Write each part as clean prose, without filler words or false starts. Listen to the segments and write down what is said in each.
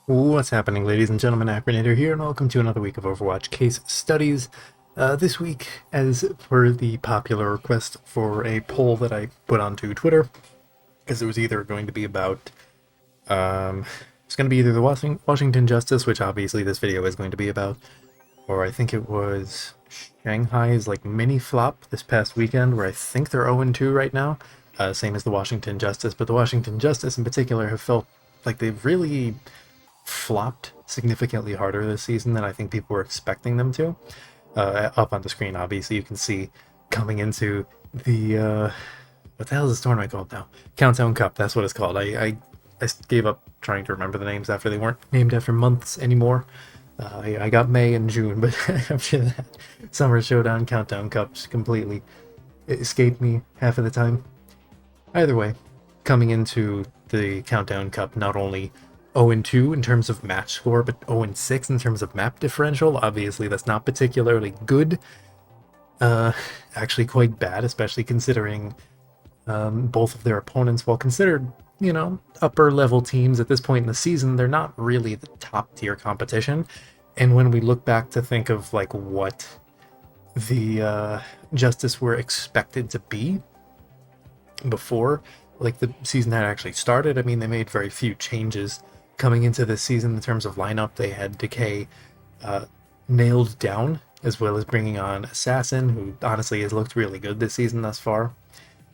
What's happening, ladies and gentlemen? Acronator here, and welcome to another week of Overwatch case studies. This week, as per the popular request for a poll that I put onto Twitter, because it was either going to be about, it's going to be either the Washington Justice, which obviously this video is going to be about, or I think it was Shanghai's like mini flop this past weekend, where I think they're 0-2 right now, same as the Washington Justice, but the Washington Justice in particular have felt like they've really flopped significantly harder this season than I think people were expecting them to. Up on the screen, obviously, you can see coming into the what the hell is this tournament called now? Countdown Cup. That's what it's called. I gave up trying to remember the names after they weren't named after months anymore. I got May and June, but after that, Summer Showdown, Countdown Cups completely escaped me half of the time. Either way, coming into the Countdown Cup, not only 0-2 in terms of match score, but 0-6 in terms of map differential. Obviously, that's not particularly good. Actually quite bad, especially considering both of their opponents, while considered, upper level teams at this point in the season, they're not really the top tier competition. And when we look back to think of like what the Justice were expected to be before like the season had actually started, I mean, they made very few changes coming into this season in terms of lineup. They had Decay nailed down, as well as bringing on Assassin, who honestly has looked really good this season thus far.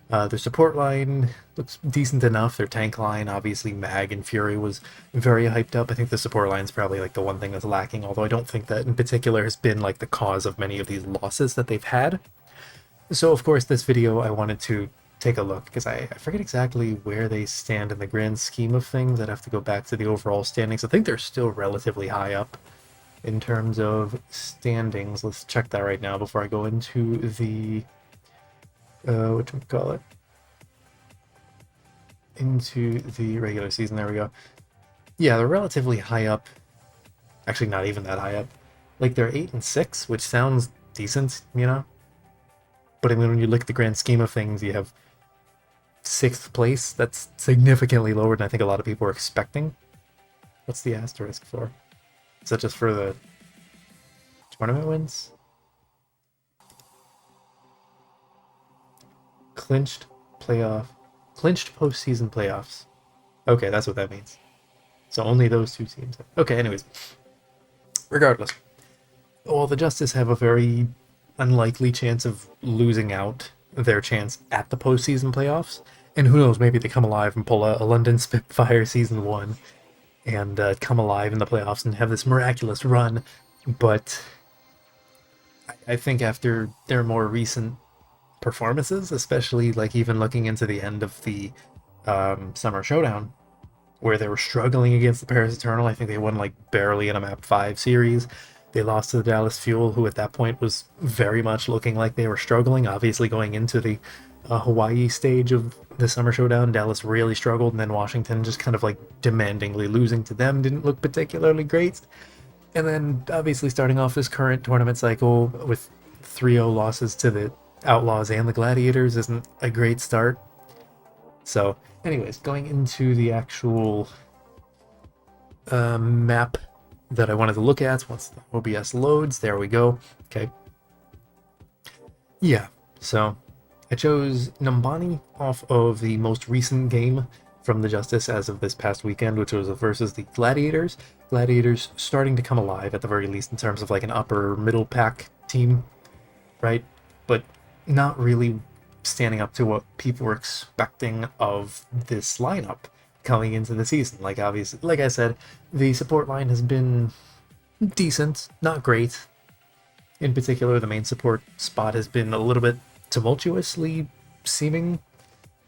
Their support line looks decent enough. Their tank line, obviously Mag and Fury, was very hyped up. I think the support line is probably like the one thing that's lacking, although I don't think that in particular has been like the cause of many of these losses that they've had. So of course this video I wanted to take a look, because I forget exactly where they stand in the grand scheme of things. I'd have to go back to the overall standings. I think they're still relatively high up in terms of standings. Let's check that right now before I go into the whatchamacallit, into the regular season. There we go. Yeah, they're relatively high up. Actually, not even that high up. Like, they're 8-6, which sounds decent, but I mean, when you look at the grand scheme of things, you have 6th place. That's significantly lower than I think a lot of people were expecting. What's the asterisk for? Is that just for the tournament wins? Clinched postseason playoffs. Okay, that's what that means. So only those two teams. Okay, anyways. Regardless. Well, the Justice have a very unlikely chance of losing out their chance at the postseason playoffs. And who knows, maybe they come alive and pull a London Spitfire Season 1 and come alive in the playoffs and have this miraculous run. But I think after their more recent performances, especially like even looking into the end of the Summer Showdown, where they were struggling against the Paris Eternal, I think they won like barely in a map 5 series. They lost to the Dallas Fuel, who at that point was very much looking like they were struggling. Obviously, going into the Hawaii stage of the Summer Showdown, Dallas really struggled, and then Washington just kind of like demandingly losing to them didn't look particularly great. And then obviously starting off this current tournament cycle with 3-0 losses to the Outlaws and the Gladiators isn't a great start. So anyways, going into the actual map that I wanted to look at once the OBS loads. There we go. Okay. Yeah, so I chose Numbani off of the most recent game from the Justice as of this past weekend, which was versus the Gladiators. Gladiators starting to come alive at the very least in terms of like an upper middle pack team, right? But not really standing up to what people were expecting of this lineup coming into the season. Like, obviously, like I said, the support line has been decent, not great. In particular, the main support spot has been a little bit tumultuously seeming.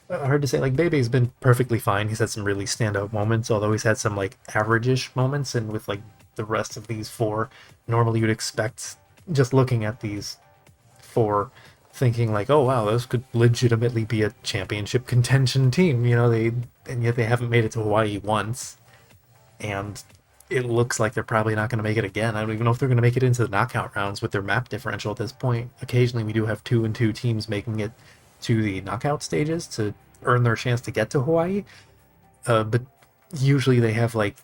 Hard to say. Like, Bebe's been perfectly fine. He's had some really standout moments, although he's had some like average-ish moments. And with like the rest of these 4, normally you'd expect, just looking at these 4, thinking like, oh wow, this could legitimately be a championship contention team. And yet they haven't made it to Hawaii once, and it looks like they're probably not going to make it again. I don't even know if they're going to make it into the knockout rounds with their map differential at this point. Occasionally we do have 2-2 teams making it to the knockout stages to earn their chance to get to Hawaii, but usually they have like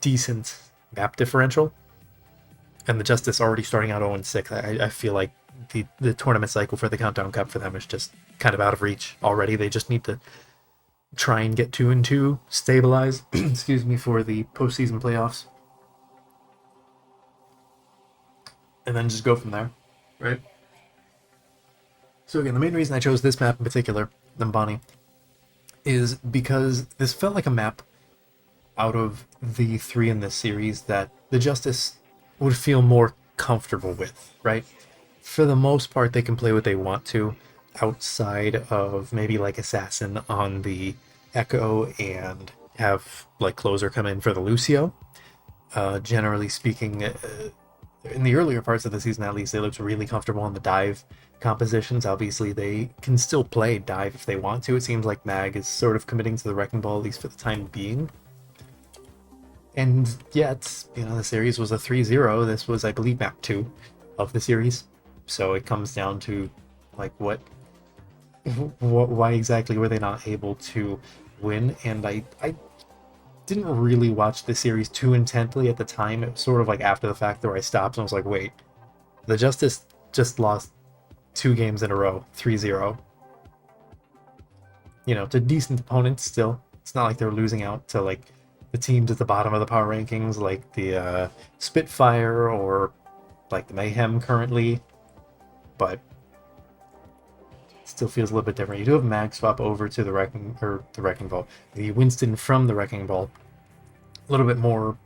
decent map differential, and the Justice already starting out 0-6. I feel like the tournament cycle for the Countdown Cup for them is just kind of out of reach already. They just need to try and get 2-2, stabilize, excuse me, for the postseason playoffs, and then just go from there, right? So again, the main reason I chose this map in particular, Numbani, is because this felt like a map out of the three in this series that the Justice would feel more comfortable with, right? For the most part, they can play what they want to outside of maybe like Assassin on the Echo and have like Closer come in for the Lucio. Generally speaking, in the earlier parts of the season at least, they looked really comfortable on the dive compositions. Obviously, they can still play dive if they want to. It seems like Mag is sort of committing to the Wrecking Ball, at least for the time being. And yet, the series was a 3-0. This was, I believe, map 2 of the series. So it comes down to, like, why exactly were they not able to win? And I didn't really watch the series too intently at the time. It was sort of like after the fact where I stopped and I was like, wait, the Justice just lost 2 games in a row, 3-0. To decent opponents still. It's not like they're losing out to, like, the teams at the bottom of the power rankings, like the Spitfire or, like, the Mayhem currently. But it still feels a little bit different. You do have Mag swap over to the Wrecking Ball. The Winston from the Wrecking Ball. A little bit more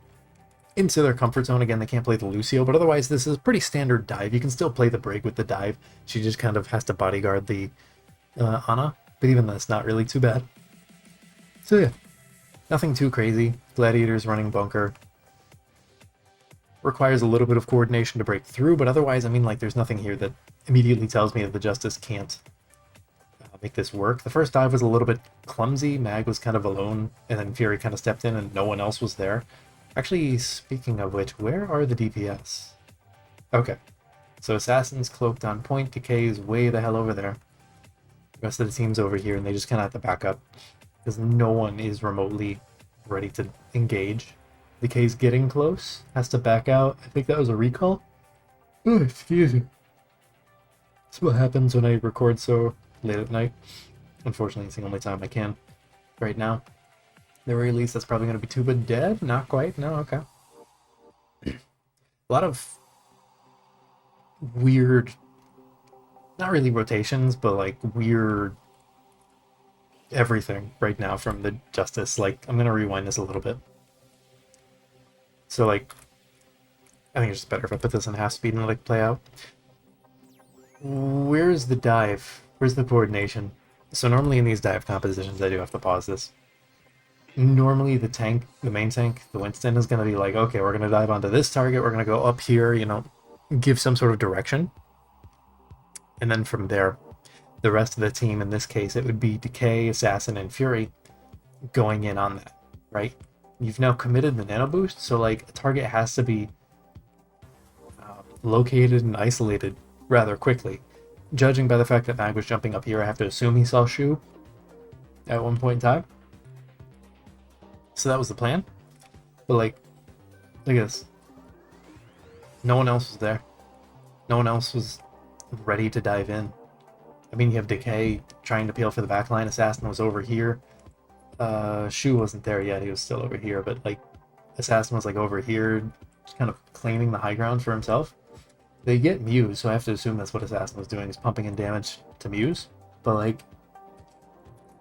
into their comfort zone. Again, they can't play the Lucio, but otherwise this is a pretty standard dive. You can still play the Brig with the dive. She just kind of has to bodyguard the Ana, but even that's not really too bad. So yeah, nothing too crazy. Gladiators running bunker. Requires a little bit of coordination to break through, but otherwise, there's nothing here that immediately tells me that the Justice can't make this work. The first dive was a little bit clumsy. Mag was kind of alone, and then Fury kind of stepped in and no one else was there. Actually, speaking of which, where are the DPS? Okay. So Assassin's cloaked on point, Decay is way the hell over there. The rest of the team's over here, and they just kind of have to back up, because no one is remotely ready to engage. Decay's getting close, has to back out. I think that was a recall. Oh, excuse me. That's what happens when I record so late at night. Unfortunately, it's the only time I can right now. The very least, that's probably going to be Tuba dead? Not quite. No, okay. A lot of weird, not really rotations, but like weird everything right now from the Justice. Like, I'm going to rewind this a little bit. So, like, I think it's just better if I put this in half speed and, like, play out. Where's the dive? Where's the coordination? So normally in these dive compositions, I do have to pause this. Normally the main tank, the Winston, is going to be like, okay, we're going to dive onto this target, we're going to go up here, give some sort of direction. And then from there, the rest of the team, in this case, it would be Decay, Assassin, and Fury going in on that, right? You've now committed the nano boost, so like a target has to be located and isolated rather quickly. Judging by the fact that Mag was jumping up here, I have to assume he saw Shu at one point in time. So that was the plan. But like, look at this. No one else was there. No one else was ready to dive in. You have Decay trying to peel for the backline. Assassin was over here. Shu wasn't there yet, he was still over here, but like Assassin was like over here, just kind of claiming the high ground for himself. They get Muse, so I have to assume that's what Assassin was doing, is pumping in damage to Muse. But like,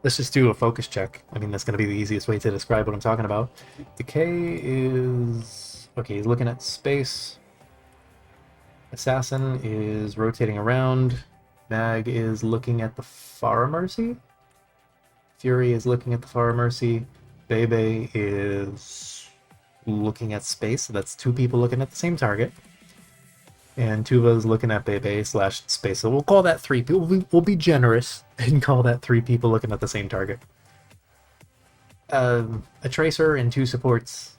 let's just do a focus check. That's going to be the easiest way to describe what I'm talking about. Decay is... okay, he's looking at space. Assassin is rotating around. Mag is looking at the Far Mercy. Fury is looking at the Far Mercy. Bebe is looking at space, so that's 2 people looking at the same target. And Tuva is looking at Bebe / space, so we'll call that 3 people. We'll be generous and call that 3 people looking at the same target. A Tracer and 2 supports,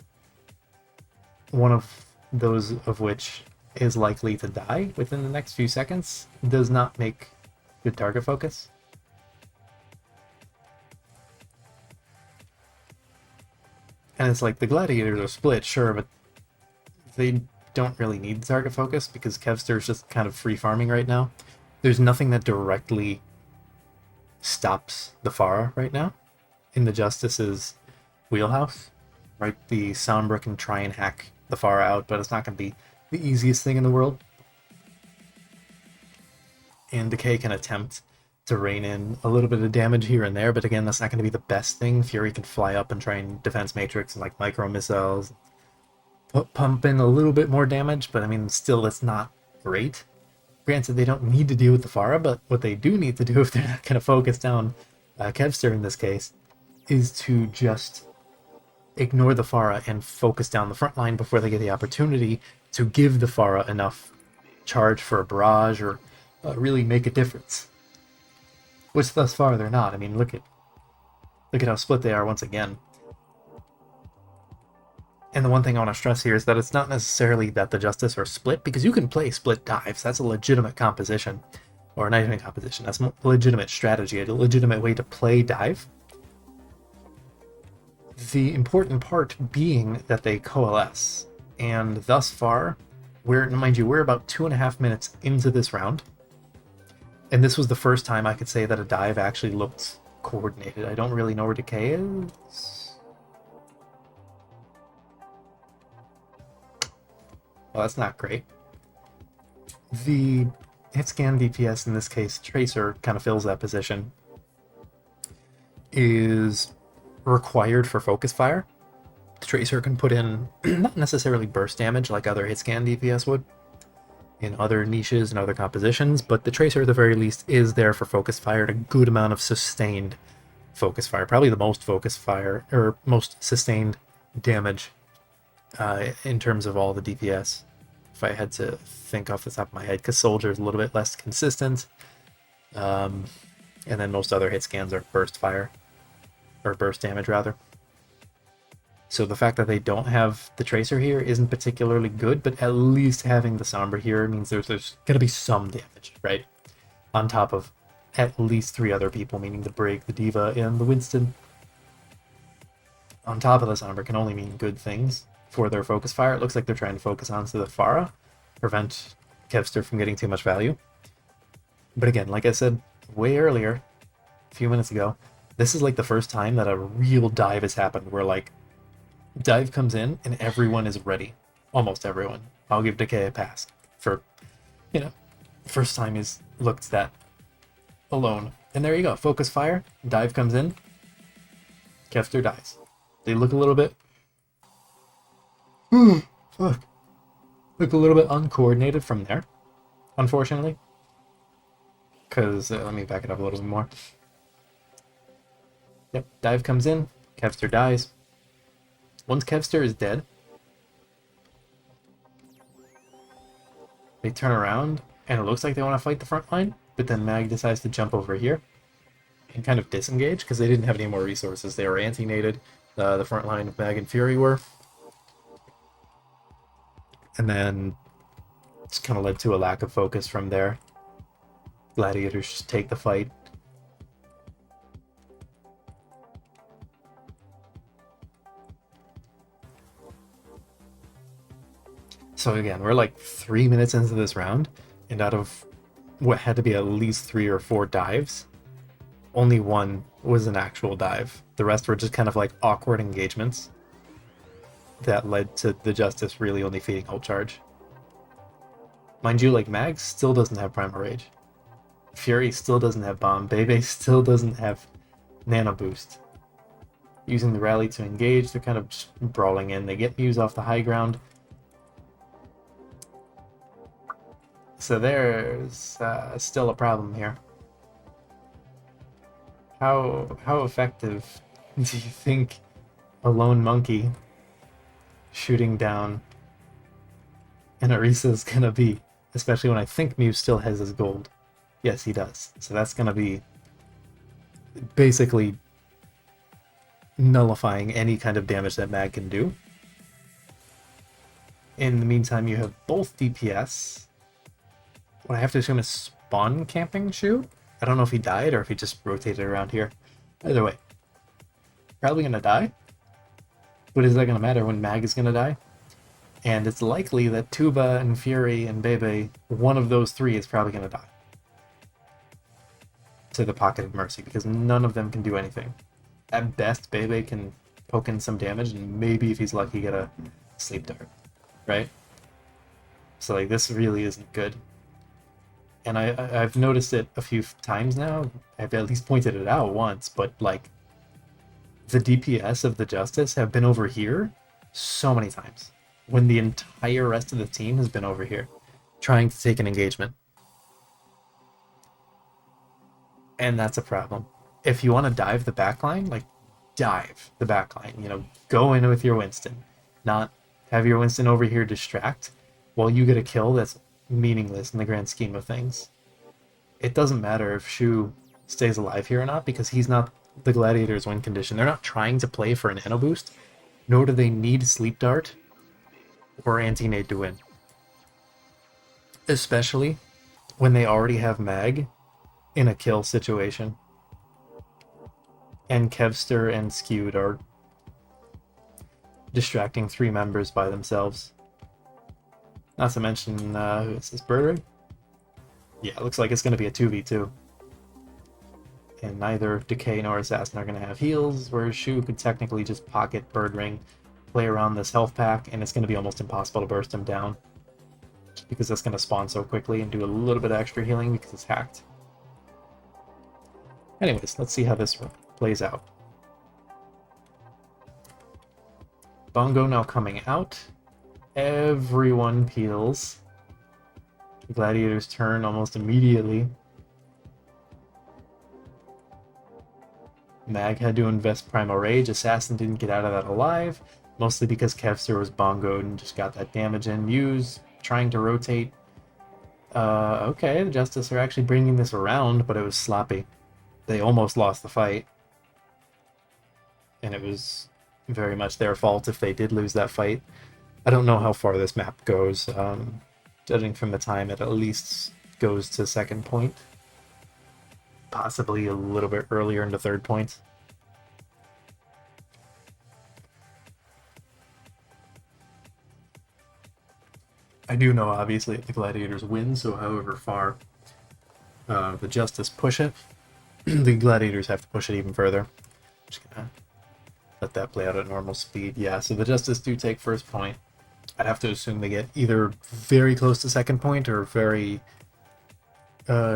one of those of which is likely to die within the next few seconds, does not make good target focus. And it's like, the gladiators are split, sure, but they don't really need the target focus because Kevster's just kind of free farming right now. There's nothing that directly stops the Pharah right now in the Justice's wheelhouse. Right, the Sombra can try and hack the Pharah out, but it's not going to be the easiest thing in the world. And Decay can attempt to rein in a little bit of damage here and there, but again, that's not going to be the best thing. Fury can fly up and try and defense matrix and like micro missiles, pump in a little bit more damage, but I mean, still, it's not great. Granted, they don't need to deal with the Pharah, but what they do need to do if they're not going to focus down Kevster in this case is to just ignore the Pharah and focus down the front line before they get the opportunity to give the Pharah enough charge for a barrage or really make a difference. Which thus far they're not. I mean, look at how split they are once again. And the one thing I want to stress here is that it's not necessarily that the Justice are split, because you can play split dives. That's a legitimate composition. Or not even composition, that's a legitimate strategy, a legitimate way to play dive. The important part being that they coalesce. And thus far, we're about 2.5 minutes into this round. And this was the first time I could say that a dive actually looked coordinated. I don't really know where Decay is. Well, that's not great. The hit scan DPS, in this case, Tracer, kind of fills that position, is required for focus fire. The Tracer can put in not necessarily burst damage like other hit scan DPS would in other niches and other compositions, but the Tracer at the very least is there for focus fire and a good amount of sustained focus fire, probably the most focus fire or most sustained damage in terms of all the DPS, if I had to think off the top of my head, because Soldier is a little bit less consistent, and then most other hit scans are burst fire, or burst damage rather. So the fact that they don't have the Tracer here isn't particularly good, but at least having the Sombra here means there's going to be some damage, right? On top of at least 3 other people, meaning the Brig, the D.Va, and the Winston. On top of the Sombra can only mean good things for their focus fire. It looks like they're trying to focus onto the Pharah, prevent Kevster from getting too much value. But again, like I said way earlier, a few minutes ago, this is like the first time that a real dive has happened where like dive comes in and everyone is ready. Almost everyone. I'll give Decay a pass for, first time he's looked that alone. And there you go. Focus fire. Dive comes in. Kevster dies. They look a little bit... fuck. Look a little bit uncoordinated from there, unfortunately. Because, let me back it up a little bit more. Yep, dive comes in. Kevster dies. Once Kevster is dead, they turn around, and it looks like they want to fight the front line, but then Mag decides to jump over here and kind of disengage, because they didn't have any more resources. They were anti-nated, the front line of Mag and Fury were. And then it's kind of led to a lack of focus from there. Gladiators just take the fight. So again, we're like 3 minutes into this round, and out of what had to be at least 3 or 4 dives, only one was an actual dive. The rest were just kind of like awkward engagements that led to the Justice really only feeding ult charge. Mind you, like, Mag still doesn't have Primal Rage. Fury still doesn't have Bomb. Bebe still doesn't have Nano Boost. Using the rally to engage, they're kind of just brawling in. They get Muse off the high ground. So there's still a problem here. How effective do you think a lone monkey shooting down an Orisa is gonna be? Especially when I think Muse still has his gold. Yes, he does. So that's gonna be basically nullifying any kind of damage that Mag can do. In the meantime, you have both DPS. What I have to assume is spawn camping Shu. I don't know if he died or if he just rotated around here. Either way, probably gonna die. But is that going to matter when Mag is going to die? And it's likely that Tuba and Fury and Bebe, one of those three is probably going to die to the Pocket of Mercy, because none of them can do anything. At best, Bebe can poke in some damage, and maybe if he's lucky, get a Sleep Dart, right? So like this really isn't good. And I've noticed it a few times now. I've at least pointed it out once, but like the DPS of the Justice have been over here so many times when the entire rest of the team has been over here trying to take an engagement. And that's a problem. If you want to dive the backline, like dive the backline, you know, go in with your Winston, not have your Winston over here distract while you get a kill that's meaningless in the grand scheme of things. It doesn't matter if Shu stays alive here or not, because he's not the Gladiator's win condition. They're not trying to play for an Nano Boost, nor do they need Sleep Dart or Anti-Nade to win. Especially when they already have Mag in a kill situation. And Kevster and Skewed are distracting three members by themselves. Not to mention, who is this, Birdring? Yeah, it looks like it's going to be a 2v2. And neither Decay nor Assassin are going to have heals, whereas Shu could technically just pocket Birdring, play around this health pack, and it's going to be almost impossible to burst him down. Because that's going to spawn so quickly and do a little bit of extra healing because it's hacked. Anyways, let's see how this plays out. Bongo now coming out. Everyone peels. The Gladiators turn almost immediately. Mag had to invest Primal Rage. Assassin didn't get out of that alive, mostly because Kevster was bongoed and just got that damage in. Muse trying to rotate. Okay, the Justice are actually bringing this around, but it was sloppy. They almost lost the fight. And it was very much their fault if they did lose that fight. I don't know how far this map goes. Judging from the time, it at least goes to second point. Possibly a little bit earlier into third point. I do know, obviously, that the Gladiators win, so however far the Justice push it, the Gladiators have to push it even further. Just gonna let that play out at normal speed. Yeah, so the Justice do take first point. I'd have to assume they get either very close to second point or very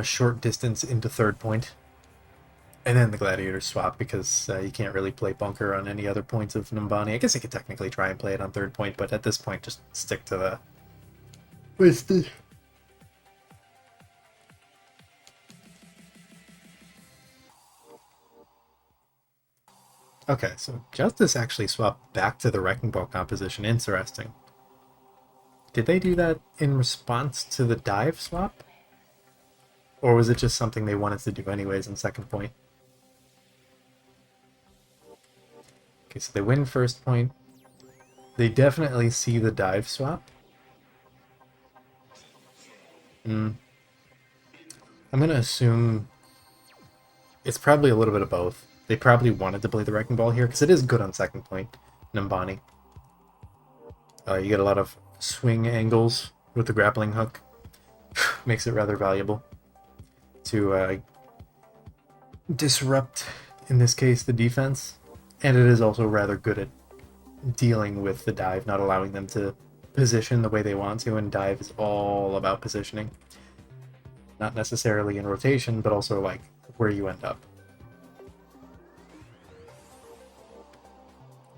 short distance into third point. And then the Gladiators swap because you can't really play Bunker on any other points of Numbani. I guess you could technically try and play it on third point, but at this point just stick to the Wasted. Okay, so Justice actually swapped back to the Wrecking Ball composition. Interesting. Did they do that in response to the dive swap? Or was it just something they wanted to do anyways in second point? Okay, so they win first point. They definitely see the dive swap. I'm gonna assume it's probably a little bit of both. They probably wanted to play the Wrecking Ball here, because it is good on second point, Numbani. You get a lot of swing angles with the grappling hook. Makes it rather valuable to disrupt, in this case, the defense. And it is also rather good at dealing with the dive, not allowing them to position the way they want to, and dive is all about positioning. Not necessarily in rotation, but also like where you end up.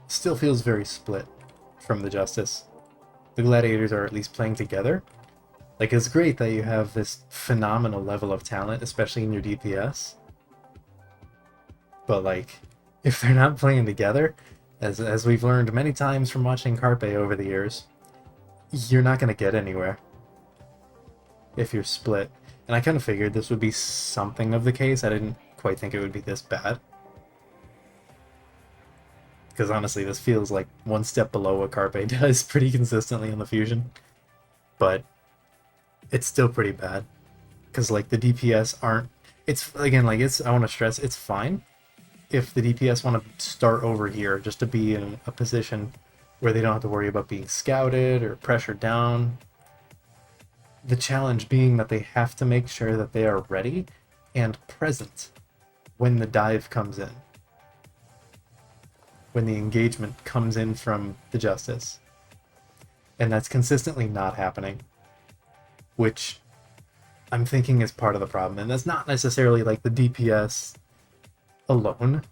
Still feels very split from the Justice. The Gladiators are at least playing together. Like, it's great that you have this phenomenal level of talent, especially in your DPS. But like, if they're not playing together, as we've learned many times from watching Carpe over the years, you're not going to get anywhere if you're split. And I kind of figured this would be something of the case. I didn't quite think it would be this bad. Because honestly, this feels like one step below what Carpe does pretty consistently in the Fusion. But it's still pretty bad. Because like the DPS aren't... It's, again, like, it's, I want to stress, it's fine if the DPS want to start over here, just to be in a position where they don't have to worry about being scouted or pressured down. The challenge being that they have to make sure that they are ready and present when the dive comes in, when the engagement comes in from the Justice. And that's consistently not happening, which I'm thinking is part of the problem. And that's not necessarily like the DPS alone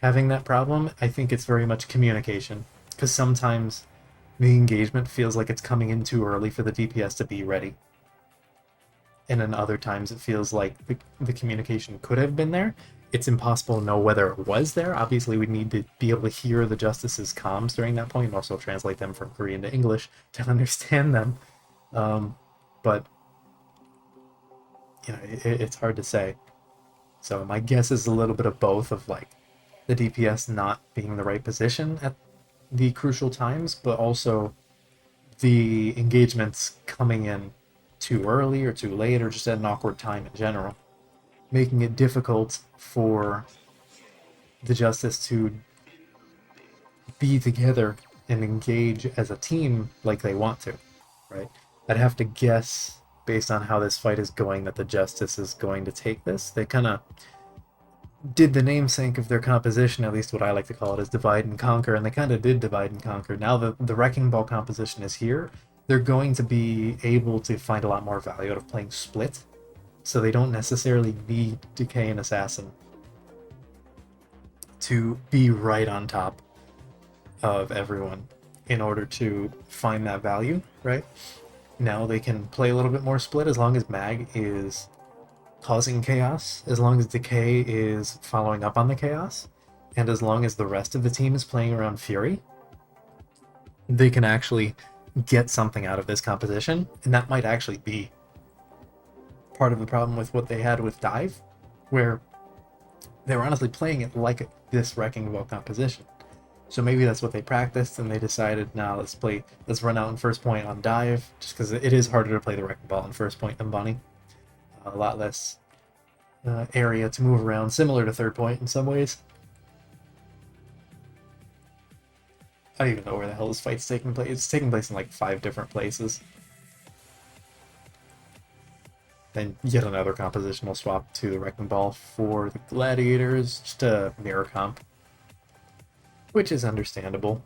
having that problem. I think it's very much communication, because sometimes the engagement feels like it's coming in too early for the DPS to be ready. And then other times it feels like the communication could have been there. It's impossible to know whether it was there. Obviously, we need to be able to hear the Justice's comms during that point and also translate them from Korean to English to understand them. But, you know, it's hard to say. So my guess is a little bit of both, of like the DPS not being in the right position at the crucial times, but also the engagements coming in too early or too late, or just at an awkward time in general, making it difficult for the Justice to be together and engage as a team like they want to, right? I'd have to guess, based on how this fight is going, that the Justice is going to take this. They kind of did the namesake of their composition, at least what I like to call it, is divide and conquer, and they kind of did divide and conquer. Now the Wrecking Ball composition is here. They're going to be able to find a lot more value out of playing split, so they don't necessarily need Decay and Assassin to be right on top of everyone in order to find that value, right? Now they can play a little bit more split as long as Mag is causing chaos, as long as Decay is following up on the chaos, and as long as the rest of the team is playing around Fury. They can actually get something out of this composition, and that might actually be part of the problem with what they had with Dive, where they were honestly playing it like this Wrecking Ball composition. So maybe that's what they practiced, and they decided, nah, let's run out in first point on Dive, just because it is harder to play the Wrecking Ball in first point than Bunny. A lot less area to move around, similar to third point in some ways. I don't even know where the hell this fight's taking place. It's taking place in like 5 different places. Then yet another composition will swap to the Wrecking Ball for the Gladiators, just a mirror comp, which is understandable.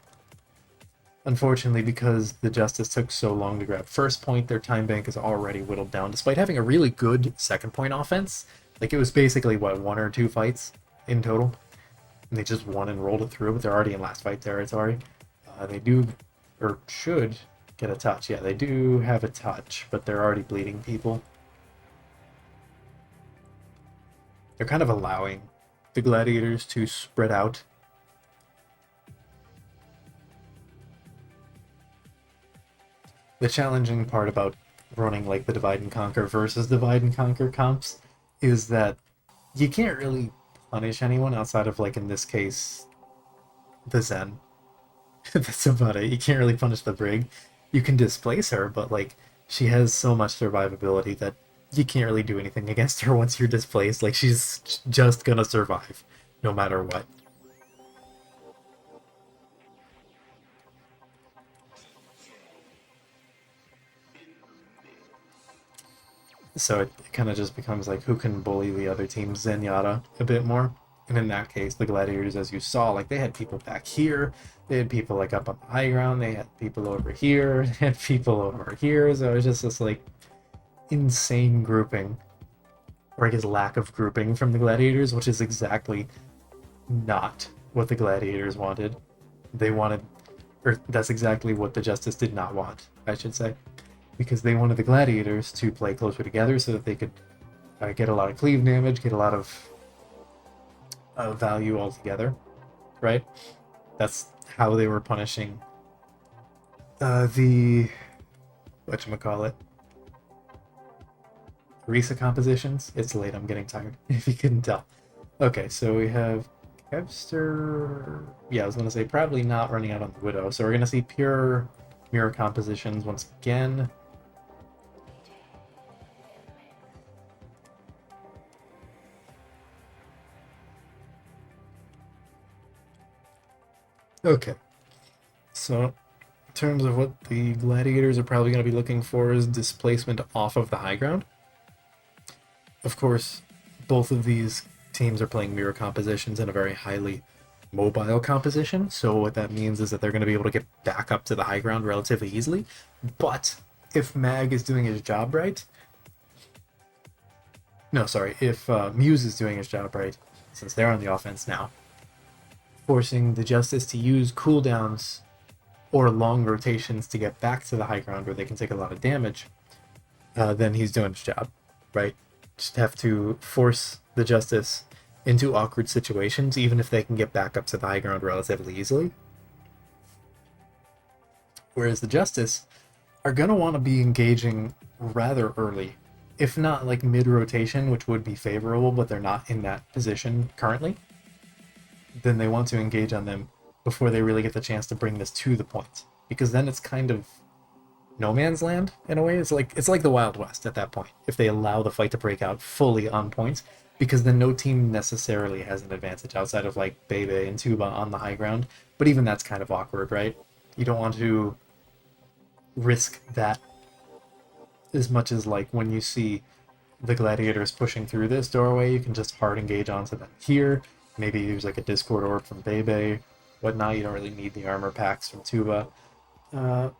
Unfortunately, because the Justice took so long to grab first point, their time bank is already whittled down, despite having a really good second point offense. Like, it was basically, what, 1 or 2 fights in total? And they just won and rolled it through, but they're already in last fight territory. They do, or should, get a touch. Yeah, they do have a touch, but they're already bleeding people. They're kind of allowing the Gladiators to spread out. The challenging part about running like the Divide and Conquer versus Divide and Conquer comps is that you can't really punish anyone outside of, like, in this case, the Zen. That's about it. You can't really punish the Brig. You can displace her, but, like, she has so much survivability that you can't really do anything against her once you're displaced. Like, she's just gonna survive, no matter what. So it kind of just becomes like, who can bully the other team's Zenyatta a bit more. And in that case, the Gladiators, as you saw, like, they had people back here, they had people like up on the high ground, they had people over here, they had people over here, so it was just this like insane grouping, or I guess lack of grouping from the Gladiators, which is exactly not what the Gladiators wanted. They wanted, or that's exactly what the Justice did not want, I should say, because they wanted the Gladiators to play closer together so that they could get a lot of cleave damage, get a lot of value altogether, right? That's how they were punishing the whatchamacallit, Risa compositions. It's late, I'm getting tired, if you couldn't tell. Okay, so we have Kevster. Yeah, I was gonna say probably not running out on the Widow, so we're gonna see pure mirror compositions once again. Okay, so in terms of what the gladiators are probably going to be looking for is displacement off of the high ground. Of course, both of these teams are playing mirror compositions in a very highly mobile composition. So what that means is that they're going to be able to get back up to the high ground relatively easily. But if Mag is doing his job right, no, sorry, if Muse is doing his job right, since they're on the offense now, forcing the Justice to use cooldowns or long rotations to get back to the high ground where they can take a lot of damage, then he's doing his job, right? Just have to force the Justice into awkward situations, even if they can get back up to the high ground relatively easily. Whereas the Justice are going to want to be engaging rather early, if not like mid rotation, which would be favorable, but they're not in that position currently. Then they want to engage on them before they really get the chance to bring this to the point, because then it's kind of no man's land in a way. It's like the Wild West at that point if they allow the fight to break out fully on points, because then no team necessarily has an advantage outside of like Bebe and Tuba on the high ground. But even that's kind of awkward, right? You don't want to risk that as much as like when you see the gladiators pushing through this doorway, you can just hard engage onto them here. Maybe use like a Discord orb from Bebe, whatnot. You don't really need the armor packs from Tuba. Uh,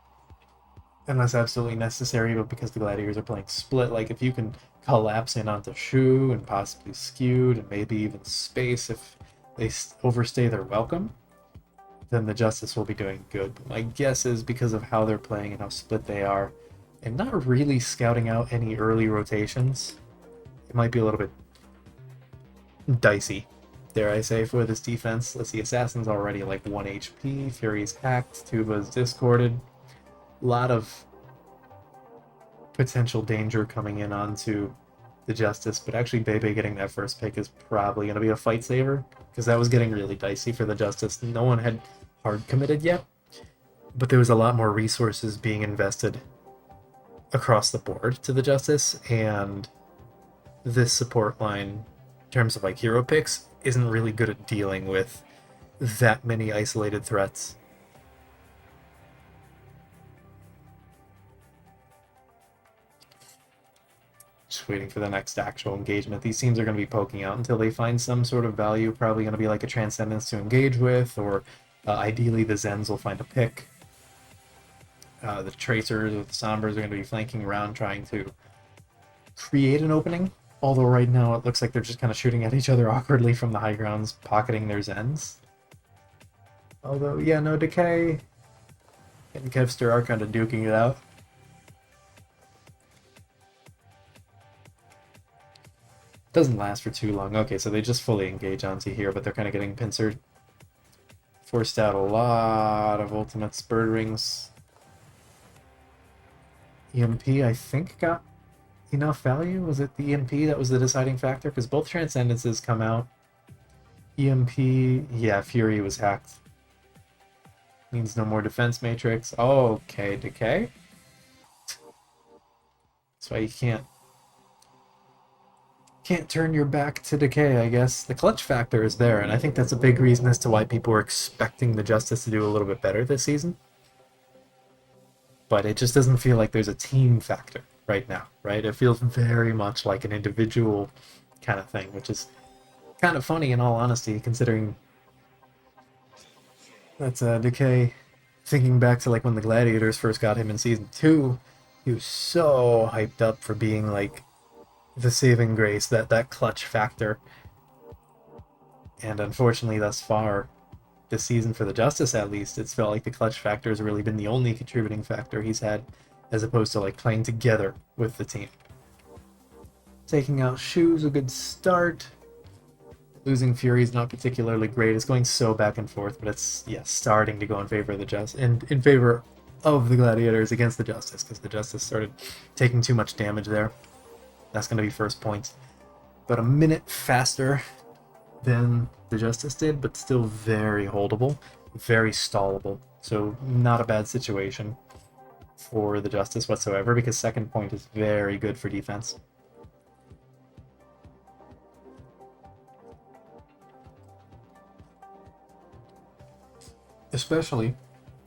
Unless absolutely necessary, but because the gladiators are playing split, like if you can collapse in onto Shu and possibly Skewed and maybe even Space if they overstay their welcome, then the Justice will be doing good. But my guess is because of how they're playing and how split they are, and not really scouting out any early rotations, it might be a little bit dicey, dare I say, for this defense. Let's see, Assassin's already like 1 HP, Fury's hacked, Tuba's discorded. A lot of potential danger coming in onto the Justice, but actually Bebe getting that first pick is probably going to be a fight saver, because that was getting really dicey for the Justice. No one had hard committed yet, but there was a lot more resources being invested across the board to the Justice, and this support line, in terms of like hero picks, isn't really good at dealing with that many isolated threats. Just waiting for the next actual engagement. These teams are going to be poking out until they find some sort of value. Probably going to be like a Transcendence to engage with, or ideally the Zens will find a pick. The Tracers with the Sombras are going to be flanking around trying to create an opening. Although right now it looks like they're just kind of shooting at each other awkwardly from the high grounds, pocketing their Zens. Although, yeah, no, Decay and Kevster are kind of duking it out. Doesn't last for too long. Okay, so they just fully engage onto here, but they're kind of getting pincered. Forced out a lot of ultimate Spurred Rings. EMP, I think, got enough value. Was it the EMP that was the deciding factor? Because both Transcendences come out. EMP, yeah, Fury was hacked. Means no more defense matrix. Oh, okay, Decay. That's why you can't turn your back to Decay, I guess. The clutch factor is there, and I think that's a big reason as to why people were expecting the Justice to do a little bit better this season. But it just doesn't feel like there's a team factor right now, right? It feels very much like an individual kind of thing, which is kind of funny in all honesty, considering that's Decay. Thinking back to like when the Gladiators first got him in season 2, he was so hyped up for being like the saving grace, that clutch factor. And unfortunately, thus far, this season for the Justice at least, it's felt like the clutch factor has really been the only contributing factor he's had, as opposed to like playing together with the team. Taking out Shu's a good start. Losing Fury is not particularly great. It's going so back and forth, but it's starting to go in favor of the Justice and in favor of the Gladiators against the Justice, because the Justice started taking too much damage there. That's going to be first point. About a minute faster than the Justice did, but still very holdable, very stallable. So not a bad situation for the Justice whatsoever, because second point is very good for defense. Especially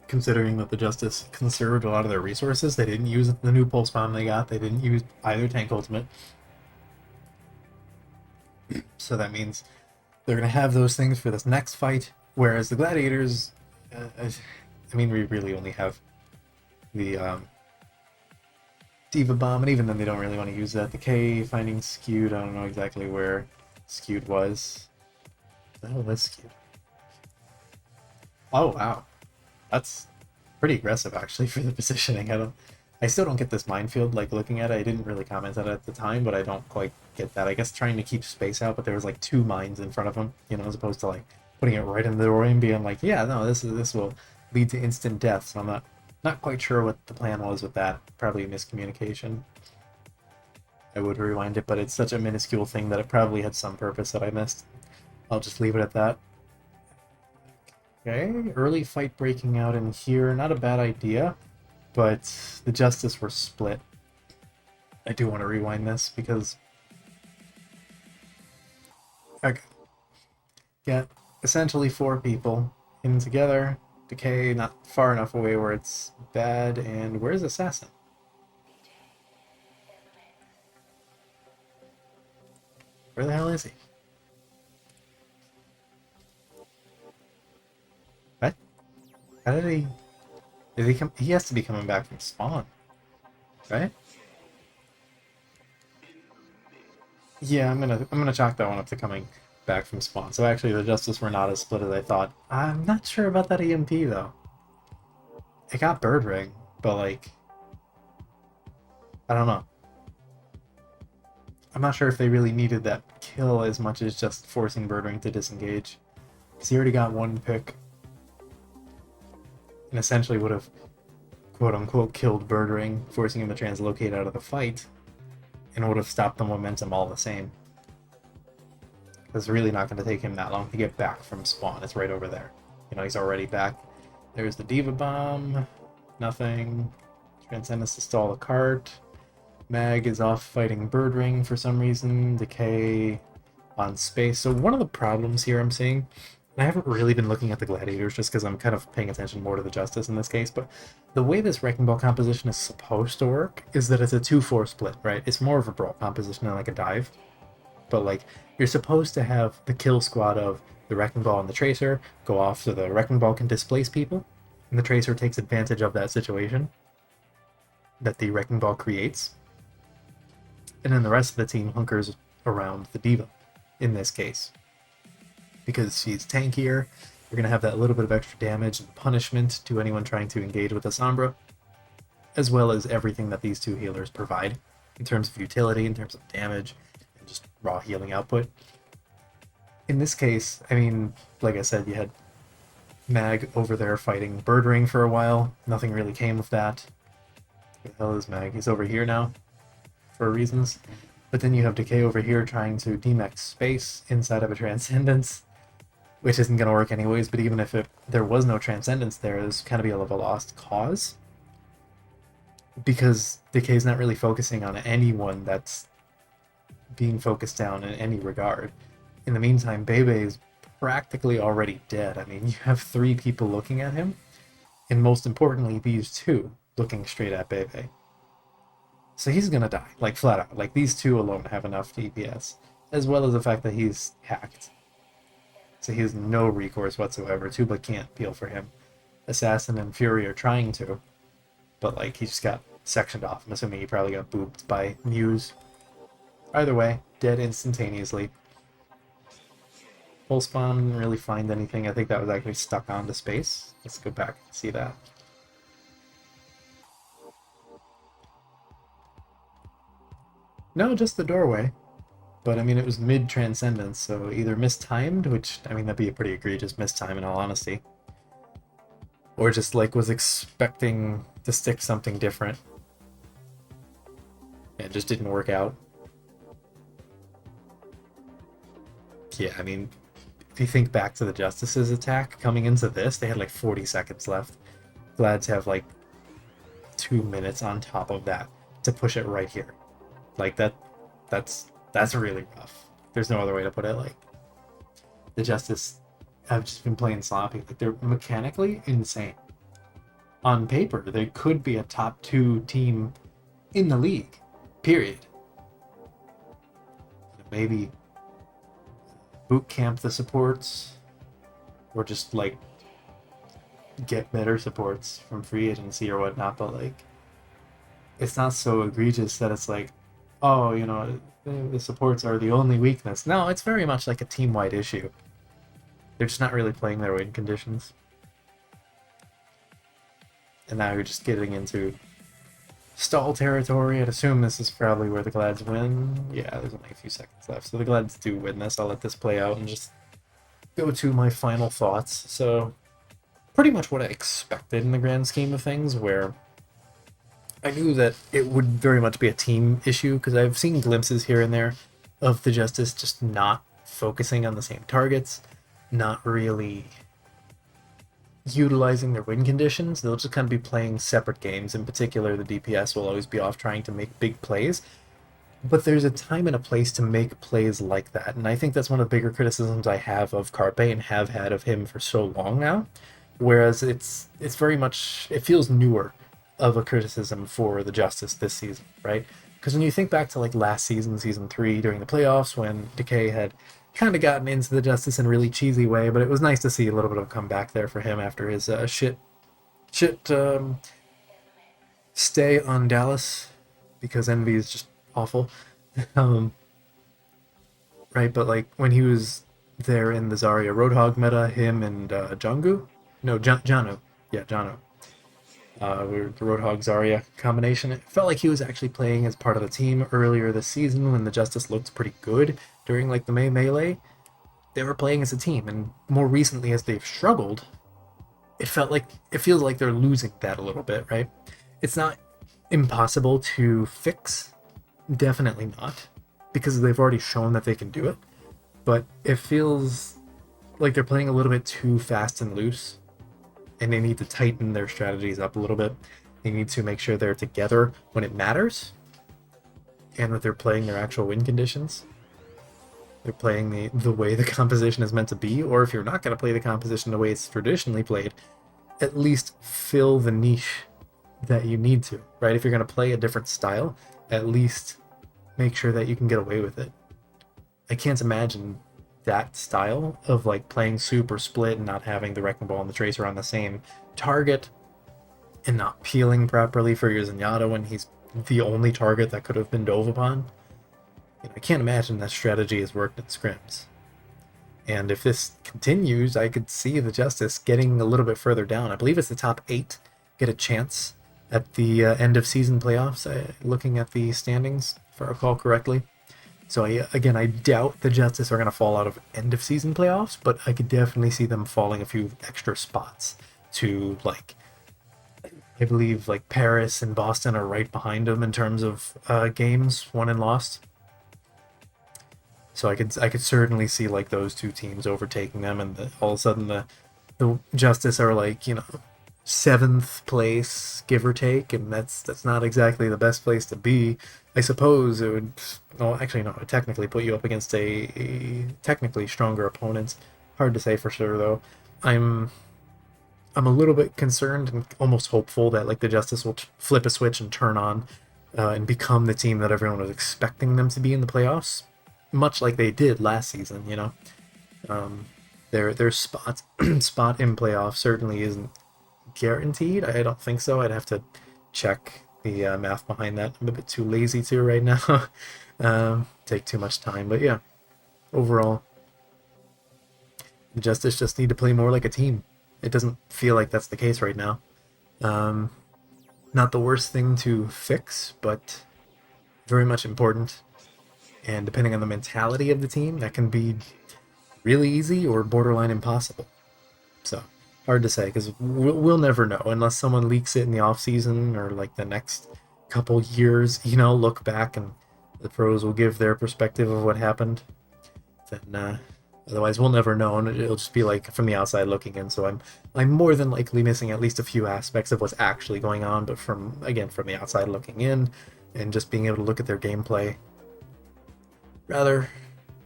considering that the Justice conserved a lot of their resources. They didn't use the new pulse bomb they got. They didn't use either tank ultimate. So that means they're going to have those things for this next fight. Whereas the Gladiators, I mean, we really only have the Diva Bomb, and even then they don't really want to use that. The K finding Skewed, I don't know exactly where Skewed was. The hell was Skewed? Oh, wow. That's pretty aggressive, actually, for the positioning. I still don't get this minefield, like, looking at it. I didn't really comment on it at the time, but I don't quite get that. I guess trying to keep space out, but there was, like, 2 mines in front of him, you know, as opposed to, like, putting it right in the doorway and being like, yeah, no, this will lead to instant death. So I'm not quite sure what the plan was with that. Probably a miscommunication. I would rewind it, but it's such a minuscule thing that it probably had some purpose that I missed. I'll just leave it at that. Okay, early fight breaking out in here. Not a bad idea, but the Justice were split. I do want to rewind this because... Okay. Get essentially 4 people in together. Decay not far enough away where it's bad, and where's Assassin? Where the hell is he? What? How did he... Did he come? He has to be coming back from spawn, right? Yeah, I'm gonna chalk that one up to coming back from spawn. So actually, the Justice were not as split as I thought. I'm not sure about that EMP though. It got Bird Ring, but like, I don't know. I'm not sure if they really needed that kill as much as just forcing Bird Ring to disengage. So he already got 1 pick, and essentially would have quote-unquote killed Bird Ring, forcing him to translocate out of the fight, and would have stopped the momentum all the same. It's really not going to take him that long to get back from spawn. It's right over there. You know, he's already back. There's the Diva Bomb. Nothing. Transcendence to stall the cart. Mag is off fighting Bird Ring for some reason. Decay on space. So one of the problems here I'm seeing, and I haven't really been looking at the Gladiators just because I'm kind of paying attention more to the Justice in this case, but the way this Wrecking Ball composition is supposed to work is that it's a 2-4 split, right? It's more of a brawl composition than like a dive. But like, you're supposed to have the kill squad of the Wrecking Ball and the Tracer go off so the Wrecking Ball can displace people, and the Tracer takes advantage of that situation that the Wrecking Ball creates. And then the rest of the team hunkers around the Diva, in this case. Because she's tankier, you're going to have that little bit of extra damage and punishment to anyone trying to engage with the Sombra, as well as everything that these 2 healers provide, in terms of utility, in terms of damage, and just raw healing output. In this case, I mean, like I said, you had Mag over there fighting Bird Ring for a while. Nothing really came of that. Where the hell is Mag? He's over here now, for reasons. But then you have Decay over here trying to demech space inside of a Transcendence, which isn't going to work anyways, but even if there was no Transcendence there, it's kind of be a lost cause. Because Decay's not really focusing on anyone that's being focused down in any regard. In the meantime, Bebe is practically already dead. I mean, you have 3 people looking at him, and most importantly, these 2 looking straight at Bebe. So he's gonna die, like flat out. Like, these 2 alone have enough DPS, as well as the fact that he's hacked. So he has no recourse whatsoever. Tuba can't peel for him. Assassin and Fury are trying to, but like, he just got sectioned off. I'm assuming he probably got booped by Muse. Either way, dead instantaneously. Full spawn didn't really find anything. I think that was actually stuck onto space. Let's go back and see that. No, just the doorway. But I mean, it was mid-transcendence, so either mistimed, which, I mean, that'd be a pretty egregious mistime in all honesty, or just like was expecting to stick something different. It just didn't work out. Yeah, I mean, if you think back to the Justice's attack coming into this, they had like 40 seconds left. Glads have like 2 minutes on top of that to push it right here. Like that's really rough. There's no other way to put it. Like, the Justice have just been playing sloppy. Like, they're mechanically insane. On paper, they could be a top 2 team in the league, period. Maybe boot camp the supports, or just like get better supports from free agency or whatnot. But like, it's not so egregious that it's like, oh, the supports are the only weakness. No, it's very much like a team wide issue. They're just not really playing their win conditions. And now you're just getting into stall territory. I'd assume this is probably where the Glads win. Yeah, there's only a few seconds left. So the Glads do win this. I'll let this play out and just go to my final thoughts. So, pretty much what I expected in the grand scheme of things, where I knew that it would very much be a team issue, because I've seen glimpses here and there of the Justice just not focusing on the same targets, not really utilizing their win conditions. They'll just kind of be playing separate games. In particular, the DPS will always be off trying to make big plays. But there's a time and a place to make plays like that. And I think that's one of the bigger criticisms I have of Carpe and have had of him for so long now. Whereas it's very much, it feels newer of a criticism for the Justice this season, right? Because when you think back to like last season, season 3, during the playoffs, when Decay had kind of gotten into the Justice in a really cheesy way, but it was nice to see a little bit of a comeback there for him after his shit stay on Dallas, because Envy is just awful. Right, but like when he was there in the Zarya Roadhog meta, him and Junggu? No, Janu. Yeah, Janu. The Roadhog Zarya combination. It felt like he was actually playing as part of the team earlier this season when the Justice looked pretty good during like the May Melee. They were playing as a team, and more recently as they've struggled, it feels like they're losing that a little bit, right? It's not impossible to fix, definitely not, because they've already shown that they can do it, but it feels like they're playing a little bit too fast and loose, and they need to tighten their strategies up a little bit. They need to make sure they're together when it matters, and that they're playing their actual win conditions. They're playing the way the composition is meant to be, or if you're not going to play the composition the way it's traditionally played, at least fill the niche that you need to, right? If you're going to play a different style, at least make sure that you can get away with it. I can't imagine that style of like playing super split and not having the Wrecking Ball and the Tracer on the same target and not peeling properly for your Zenyatta when he's the only target that could have been dove upon. I can't imagine that strategy has worked in scrims. And if this continues, I could see the Justice getting a little bit further down. I believe it's the top 8 get a chance at the end of season playoffs, looking at the standings, if I recall correctly. So I doubt the Justice are going to fall out of end of season playoffs, but I could definitely see them falling a few extra spots to, like, I believe like Paris and Boston are right behind them in terms of games won and lost. So I could certainly see like those two teams overtaking them, and all of a sudden the Justice are like 7th place, give or take, and that's not exactly the best place to be. I suppose it would. Well, actually, no. It would technically put you up against a technically stronger opponent. Hard to say for sure, though. I'm a little bit concerned and almost hopeful that like the Justice will flip a switch and turn on and become the team that everyone was expecting them to be in the playoffs, much like they did last season. Their spot in playoff certainly isn't guaranteed. I don't think so. I'd have to check the math behind that. I'm a bit too lazy to right now. Take too much time. But yeah, overall, the Justice just need to play more like a team. It doesn't feel like that's the case right now. Not the worst thing to fix, but very much important. And depending on the mentality of the team, that can be really easy or borderline impossible. So, hard to say, because we'll never know unless someone leaks it in the off season or like the next couple years. Look back and the pros will give their perspective of what happened. Then otherwise, we'll never know, and it'll just be like from the outside looking in. So I'm more than likely missing at least a few aspects of what's actually going on. But from the outside looking in, and just being able to look at their gameplay, rather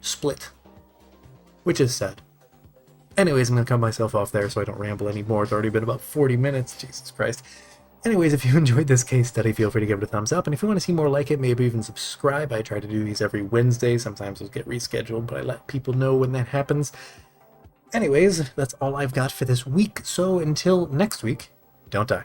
split, which is sad. Anyways, I'm going to cut myself off there so I don't ramble anymore. It's already been about 40 minutes. Jesus Christ. Anyways, if you enjoyed this case study, feel free to give it a thumbs up. And if you want to see more like it, maybe even subscribe. I try to do these every Wednesday. Sometimes those get rescheduled, but I let people know when that happens. Anyways, that's all I've got for this week. So until next week, don't die.